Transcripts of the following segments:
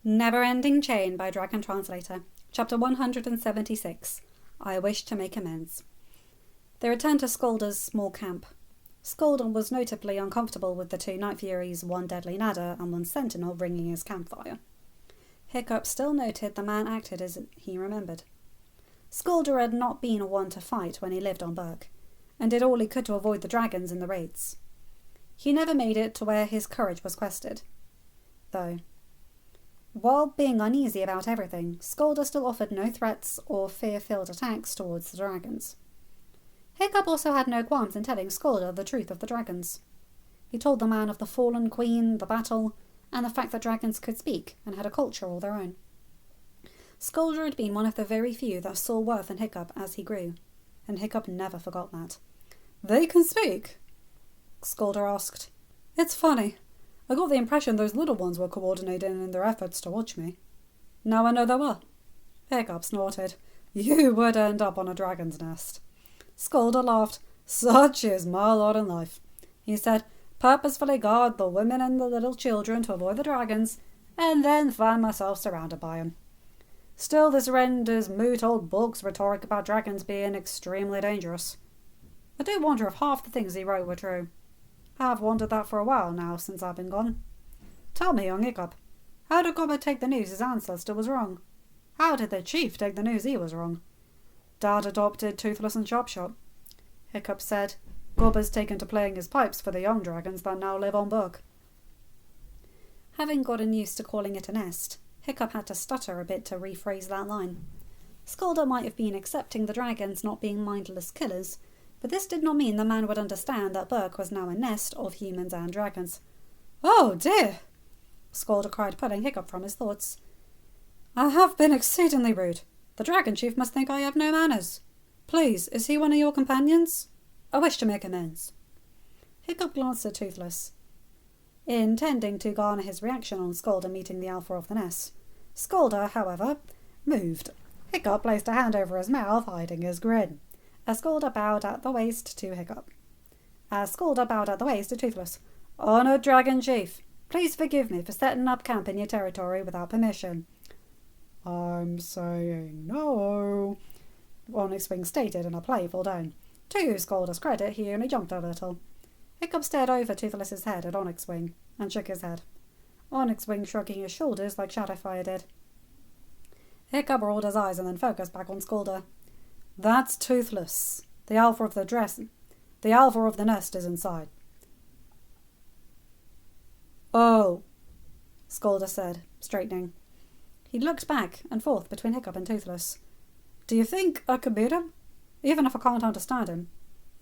Neverending Chain by Dragon Translator, Chapter 176. I Wish to Make Amends. They returned to Skolder's small camp. Skolder was notably uncomfortable with the two Night Furies, one deadly nadder and one sentinel ringing his campfire. Hiccup still noted the man acted as he remembered. Skolder had not been a one to fight when he lived on Berk, and did all he could to avoid the dragons in the raids. He never made it to where his courage was quested, though. While being uneasy about everything, Skolder still offered no threats or fear-filled attacks towards the dragons. Hiccup also had no qualms in telling Skolder the truth of the dragons. He told the man of the fallen queen, the battle, and the fact that dragons could speak and had a culture all their own. Skolder had been one of the very few that saw worth in Hiccup as he grew, and Hiccup never forgot that. "They can speak?" Skolder asked. "It's funny. I got the impression those little ones were coordinating in their efforts to watch me. Now I know they were." Hiccup snorted. "You would end up on a dragon's nest." Skolder laughed. "Such is my lot in life," he said. "Purposefully guard the women and the little children to avoid the dragons, and then find myself surrounded by them. Still, this renders moot old Bulk's rhetoric about dragons being extremely dangerous. I do wonder if half the things he wrote were true. I've wondered that for a while now since I've been gone. Tell me, young Hiccup, how did Gobber take the news his ancestor was wrong? How did the chief take the news he was wrong? Dad adopted Toothless and Sharpshot. Hiccup said, Gobber's taken to playing his pipes for the young dragons that now live on Berk. Having gotten used to calling it a nest, Hiccup had to stutter a bit to rephrase that line. Skolder might have been accepting the dragons not being mindless killers, but this did not mean the man would understand that Berk was now a nest of humans and dragons. "Oh dear!" Skolder cried, pulling Hiccup from his thoughts. "I have been exceedingly rude. The dragon chief must think I have no manners. Please, is he one of your companions? I wish to make amends." Hiccup glanced at Toothless, intending to garner his reaction on Skolder meeting the alpha of the nest. Skolder, however, moved. Hiccup placed a hand over his mouth, hiding his grin. As Skolder bowed at the waist to Hiccup. Skolder bowed at the waist to Toothless. "Honoured Dragon Chief, please forgive me for setting up camp in your territory without permission." "I'm saying no," Onyx Wing stated in a playful tone. To Skolder's credit, he only jumped a little. Hiccup stared over Toothless's head at Onyx Wing and shook his head. Onyx Wing shrugging his shoulders like Shadowfire did. Hiccup rolled his eyes and then focused back on Skolder. "That's Toothless. The alpha of the nest is inside." "Oh," Skolder said, straightening. He looked back and forth between Hiccup and Toothless. "Do you think I could beat him? Even if I can't understand him.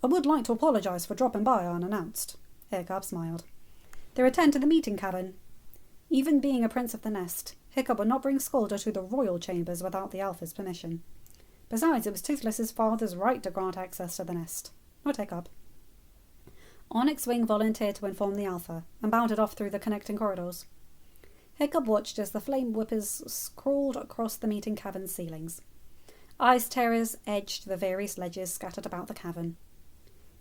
I would like to apologise for dropping by unannounced." Hiccup smiled. They returned to the meeting cabin. Even being a prince of the nest, Hiccup would not bring Skolder to the royal chambers without the alpha's permission. Besides, it was Toothless's father's right to grant access to the nest, not Hiccup. Onyx Wing volunteered to inform the alpha and bounded off through the connecting corridors. Hiccup watched as the flame whippers crawled across the meeting cabin's ceilings. Ice terrors edged the various ledges scattered about the cavern.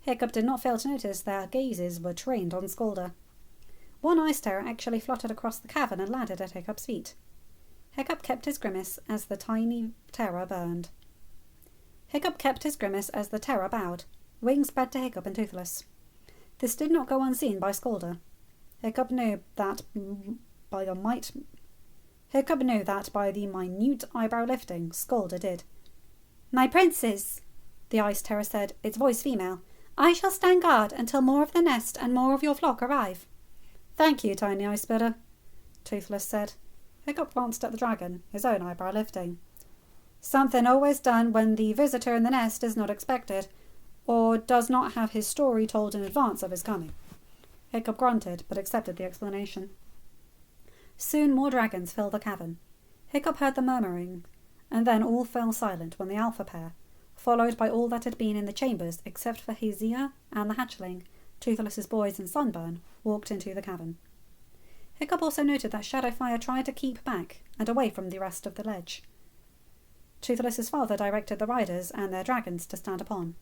Hiccup did not fail to notice their gazes were trained on Skolder. One ice terror actually fluttered across the cavern and landed at Hiccup's feet. Hiccup kept his grimace as the tiny terror burned. Hiccup kept his grimace as the terror bowed, wings spread to Hiccup and Toothless. This did not go unseen by Skolder. Hiccup knew that by the minute eyebrow lifting, Skolder did. "My princes," the ice terror said, its voice female, "I shall stand guard until more of the nest and more of your flock arrive." "Thank you, tiny ice spitter," Toothless said. Hiccup glanced at the dragon, his own eyebrow lifting. "Something always done when the visitor in the nest is not expected, or does not have his story told in advance of his coming." Hiccup grunted, but accepted the explanation. Soon more dragons filled the cavern. Hiccup heard the murmuring, and then all fell silent when the alpha pair, followed by all that had been in the chambers except for Hazia and the hatchling, Toothless's boys and Sunburn, walked into the cavern. Hiccup also noted that Shadowfire tried to keep back and away from the rest of the ledge. Toothless's father directed the riders and their dragons to stand upon.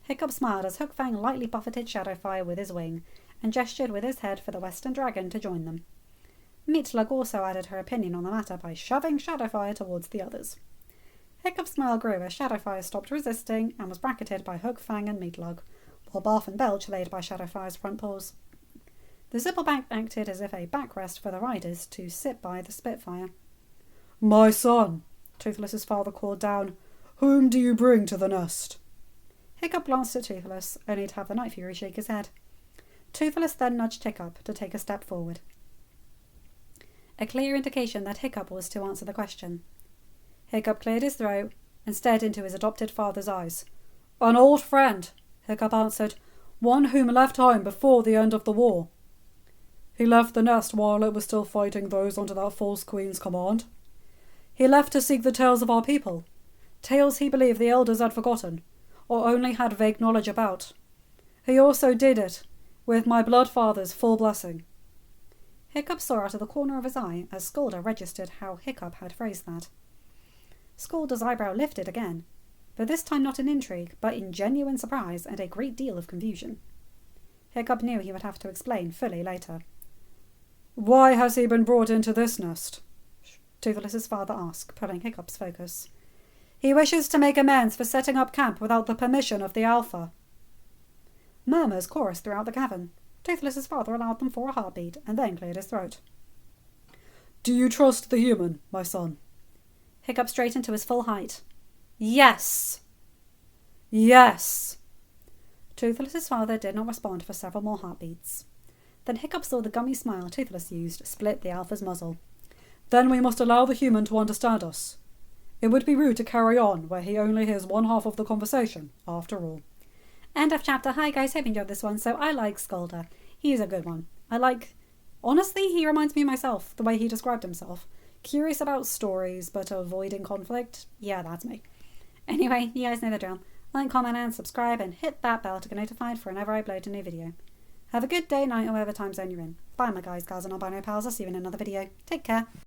Hiccup smiled as Hookfang lightly buffeted Shadowfire with his wing and gestured with his head for the Western Dragon to join them. Meatlug also added her opinion on the matter by shoving Shadowfire towards the others. Hiccup's smile grew as Shadowfire stopped resisting and was bracketed by Hook, Fang and Meatlug, while Barf and Belch laid by Shadowfire's front paws. The Zippleback acted as if a backrest for the riders to sit by the Spitfire. "My son," Toothless's father called down, "whom do you bring to the nest?" Hiccup glanced at Toothless, only to have the Night Fury shake his head. Toothless then nudged Hiccup to take a step forward. A clear indication that Hiccup was to answer the question. Hiccup cleared his throat and stared into his adopted father's eyes. "An old friend," Hiccup answered, "one whom left home before the end of the war." "He left the nest while it was still fighting those under that false queen's command. He left to seek the tales of our people, tales he believed the elders had forgotten, or only had vague knowledge about. He also did it with my blood father's full blessing." Hiccup saw out of the corner of his eye as Scolder registered how Hiccup had phrased that. Scolder's eyebrow lifted again, but this time not in intrigue, but in genuine surprise and a great deal of confusion. Hiccup knew he would have to explain fully later. "Why has he been brought into this nest?" Toothless's father asked, pulling Hiccup's focus. "He wishes to make amends for setting up camp without the permission of the Alpha." Murmurs chorused throughout the cavern. Toothless's father allowed them for a heartbeat and then cleared his throat. "Do you trust the human, my son?" Hiccup straightened to his full height. "Yes!" "Yes!" Toothless's father did not respond for several more heartbeats. Then Hiccup saw the gummy smile Toothless used split the Alpha's muzzle. "Then we must allow the human to understand us. It would be rude to carry on where he only hears one half of the conversation, after all." End of chapter. Hi guys, hope you enjoyed this one. So I like Scolder. He's a good one. Honestly, he reminds me of myself, the way he described himself. Curious about stories, but avoiding conflict. Yeah, that's me. Anyway, you guys know the drill. Like, comment and subscribe and hit that bell to get notified for whenever I upload a new video. Have a good day, night, or whatever time zone you're in. Bye my guys, gals and albino pals. I'll see you in another video. Take care.